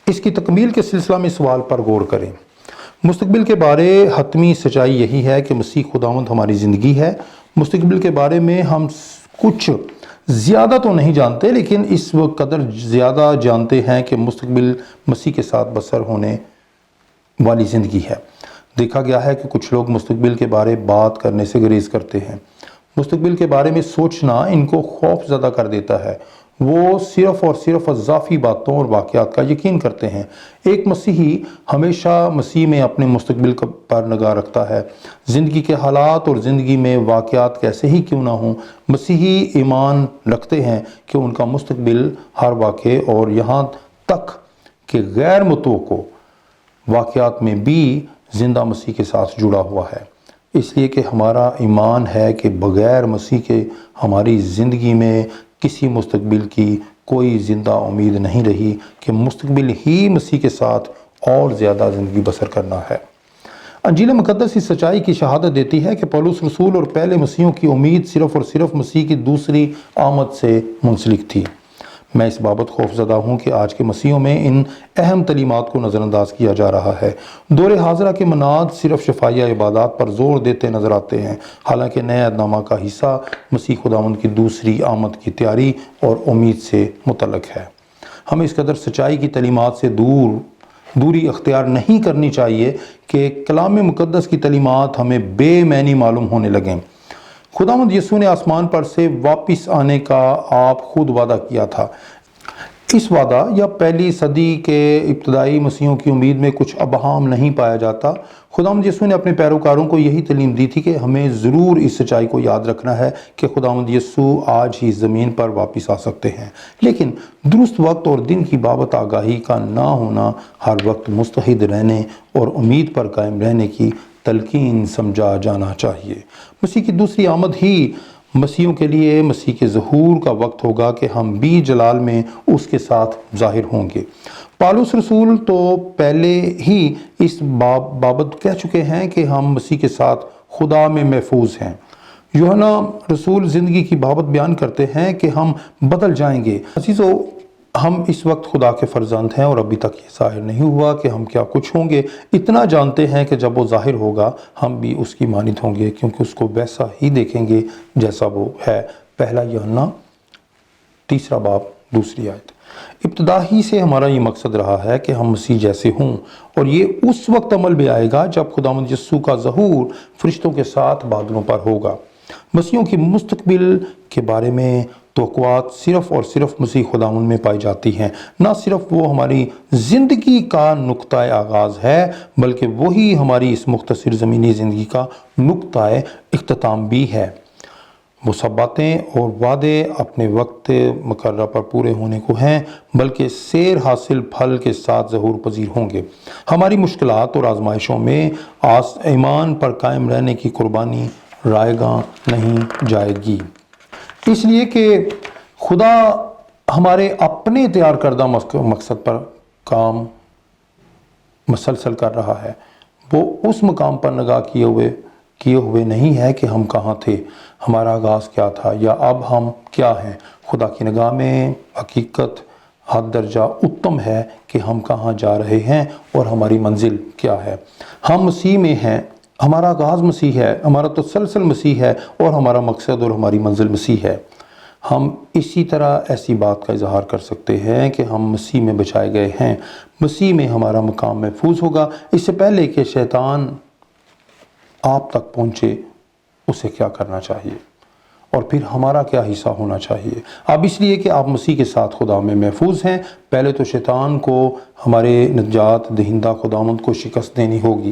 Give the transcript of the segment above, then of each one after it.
اس کی تکمیل کے سلسلہ میں سوال پر غور کریں۔ مستقبل کے بارے حتمی سچائی یہی ہے کہ مسیح خداوند ہماری زندگی ہے۔ مستقبل کے بارے میں ہم کچھ زیادہ تو نہیں جانتے، لیکن اس قدر زیادہ جانتے ہیں کہ مستقبل مسیح کے ساتھ بسر ہونے والی زندگی ہے۔ دیکھا گیا ہے کہ کچھ لوگ مستقبل کے بارے بات کرنے سے گریز کرتے ہیں۔ مستقبل کے بارے میں سوچنا ان کو خوف زدہ کر دیتا ہے۔ وہ صرف اور صرف اضافی باتوں اور واقعات کا یقین کرتے ہیں۔ ایک مسیحی ہمیشہ مسیح میں اپنے مستقبل پر نگاہ رکھتا ہے۔ زندگی کے حالات اور زندگی میں واقعات کیسے ہی کیوں نہ ہوں، مسیحی ایمان رکھتے ہیں کہ ان کا مستقبل ہر واقعے اور یہاں تک کہ غیر متوقع واقعات میں بھی زندہ مسیح کے ساتھ جڑا ہوا ہے۔ اس لیے کہ ہمارا ایمان ہے کہ بغیر مسیح کے ہماری زندگی میں کسی مستقبل کی کوئی زندہ امید نہیں رہی کہ مستقبل ہی مسیح کے ساتھ اور زیادہ زندگی بسر کرنا ہے۔ انجیل مقدس اس سچائی کی شہادت دیتی ہے کہ پولس رسول اور پہلے مسیحوں کی امید صرف اور صرف مسیح کی دوسری آمد سے منسلک تھی۔ میں اس بابت خوفزدہ ہوں کہ آج کے مسیحوں میں ان اہم تعلیمات کو نظر انداز کیا جا رہا ہے۔ دور حاضرہ کے مناد صرف شفائیہ عبادات پر زور دیتے نظر آتے ہیں، حالانکہ نئے عہد نامہ کا حصہ مسیح خداوند کی دوسری آمد کی تیاری اور امید سے متعلق ہے۔ ہمیں اس قدر سچائی کی تعلیمات سے دوری اختیار نہیں کرنی چاہیے کہ کلام مقدس کی تعلیمات ہمیں بے معنی معلوم ہونے لگیں۔ خداوند یسوع نے آسمان پر سے واپس آنے کا آپ خود وعدہ کیا تھا۔ اس وعدہ یا پہلی صدی کے ابتدائی مسیحوں کی امید میں کچھ ابہام نہیں پایا جاتا۔ خداوند یسوع نے اپنے پیروکاروں کو یہی تعلیم دی تھی کہ ہمیں ضرور اس سچائی کو یاد رکھنا ہے کہ خداوند یسوع آج ہی زمین پر واپس آ سکتے ہیں، لیکن درست وقت اور دن کی بابت آگاہی کا نہ ہونا ہر وقت مستعد رہنے اور امید پر قائم رہنے کی تلقین سمجھا جانا چاہیے۔ مسیح کی دوسری آمد ہی مسیحوں کے لیے مسیح کے ظہور کا وقت ہوگا کہ ہم بھی جلال میں اس کے ساتھ ظاہر ہوں گے۔ پالوس رسول تو پہلے ہی اس بابت کہہ چکے ہیں کہ ہم مسیح کے ساتھ خدا میں محفوظ ہیں۔ یوحنا رسول زندگی کی بابت بیان کرتے ہیں کہ ہم بدل جائیں گے۔ عزیزو، ہم اس وقت خدا کے فرزند ہیں اور ابھی تک یہ ظاہر نہیں ہوا کہ ہم کیا کچھ ہوں گے۔ اتنا جانتے ہیں کہ جب وہ ظاہر ہوگا ہم بھی اس کی مانند ہوں گے، کیونکہ اس کو ویسا ہی دیکھیں گے جیسا وہ ہے۔ پہلا یوحنا 3 باب 2 آیت۔ ابتدا ہی سے ہمارا یہ مقصد رہا ہے کہ ہم مسیح جیسے ہوں، اور یہ اس وقت عمل میں آئے گا جب خداوند یسوع کا ظہور فرشتوں کے ساتھ بادلوں پر ہوگا۔ مسیحوں کی مستقبل کے بارے میں توقعات صرف اور صرف مسیح خداوند میں پائی جاتی ہیں۔ نہ صرف وہ ہماری زندگی کا نقطۂ آغاز ہے، بلکہ وہی ہماری اس مختصر زمینی زندگی کا نقطۂ اختتام بھی ہے۔ وہ سب باتیں اور وعدے اپنے وقت مقررہ پر پورے ہونے کو ہیں، بلکہ سیر حاصل پھل کے ساتھ ظہور پذیر ہوں گے۔ ہماری مشکلات اور آزمائشوں میں ایمان پر قائم رہنے کی قربانی رائیگاں نہیں جائے گی، اس لیے کہ خدا ہمارے اپنے تیار کردہ مقصد پر کام مسلسل کر رہا ہے۔ وہ اس مقام پر نگاہ کیے ہوئے نہیں ہے کہ ہم کہاں تھے، ہمارا آغاز کیا تھا یا اب ہم کیا ہیں۔ خدا کی نگاہ میں حقیقت حد درجہ اتم ہے کہ ہم کہاں جا رہے ہیں اور ہماری منزل کیا ہے۔ ہم مسیح میں ہیں، ہمارا آغاز مسیح ہے، ہمارا تسلسل مسیح ہے، اور ہمارا مقصد اور ہماری منزل مسیح ہے۔ ہم اسی طرح ایسی بات کا اظہار کر سکتے ہیں کہ ہم مسیح میں بچائے گئے ہیں، مسیح میں ہمارا مقام محفوظ ہوگا۔ اس سے پہلے کہ شیطان آپ تک پہنچے اسے کیا کرنا چاہیے اور پھر ہمارا کیا حصہ ہونا چاہیے۔ اب اس لیے کہ آپ مسیح کے ساتھ خدا میں محفوظ ہیں، پہلے تو شیطان کو ہمارے نجات دہندہ خداوند کو شکست دینی ہوگی،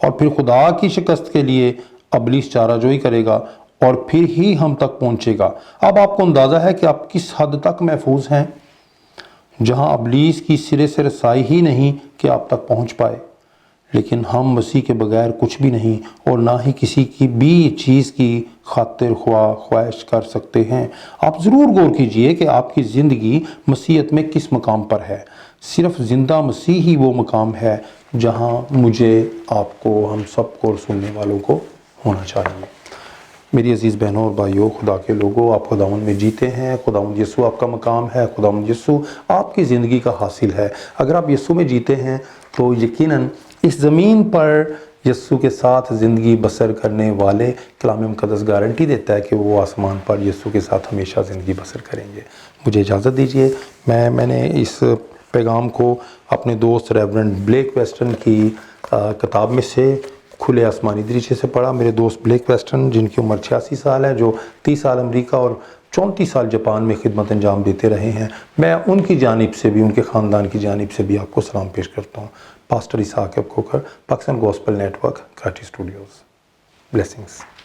اور پھر خدا کی شکست کے لیے ابلیس چارہ جوئی کرے گا، اور پھر ہی ہم تک پہنچے گا۔ اب آپ کو اندازہ ہے کہ آپ کس حد تک محفوظ ہیں، جہاں ابلیس کی سرے سے رسائی ہی نہیں کہ آپ تک پہنچ پائے۔ لیکن ہم مسیح کے بغیر کچھ بھی نہیں، اور نہ ہی کسی کی بھی چیز کی خاطر خواہش کر سکتے ہیں۔ آپ ضرور غور کیجئے کہ آپ کی زندگی مسیحیت میں کس مقام پر ہے۔ صرف زندہ مسیح ہی وہ مقام ہے جہاں مجھے، آپ کو، ہم سب کو اور سننے والوں کو ہونا چاہیے۔ میری عزیز بہنوں اور بھائیوں، خدا کے لوگوں، آپ خداوند میں جیتے ہیں، خداوند یسوع آپ کا مقام ہے، خداوند یسوع آپ کی زندگی کا حاصل ہے۔ اگر آپ یسوع میں جیتے ہیں تو یقیناً اس زمین پر یسوع کے ساتھ زندگی بسر کرنے والے کلام مقدس گارنٹی دیتا ہے کہ وہ آسمان پر یسوع کے ساتھ ہمیشہ زندگی بسر کریں گے۔ مجھے اجازت دیجیے، میں نے اس پیغام کو اپنے دوست ریورنڈ بلیک ویسٹن کی کتاب میں سے کھلے آسمانی دریچے سے پڑھا۔ میرے دوست بلیک ویسٹن جن کی عمر 86 سال ہے، جو 30 سال امریکہ اور 34 سال جاپان میں خدمت انجام دیتے رہے ہیں، میں ان کی جانب سے بھی، ان کے خاندان کی جانب سے بھی آپ کو سلام پیش کرتا ہوں۔ Pastor Ishaq Khokhar, Pakistan gospel network, Karachi studios. Blessings.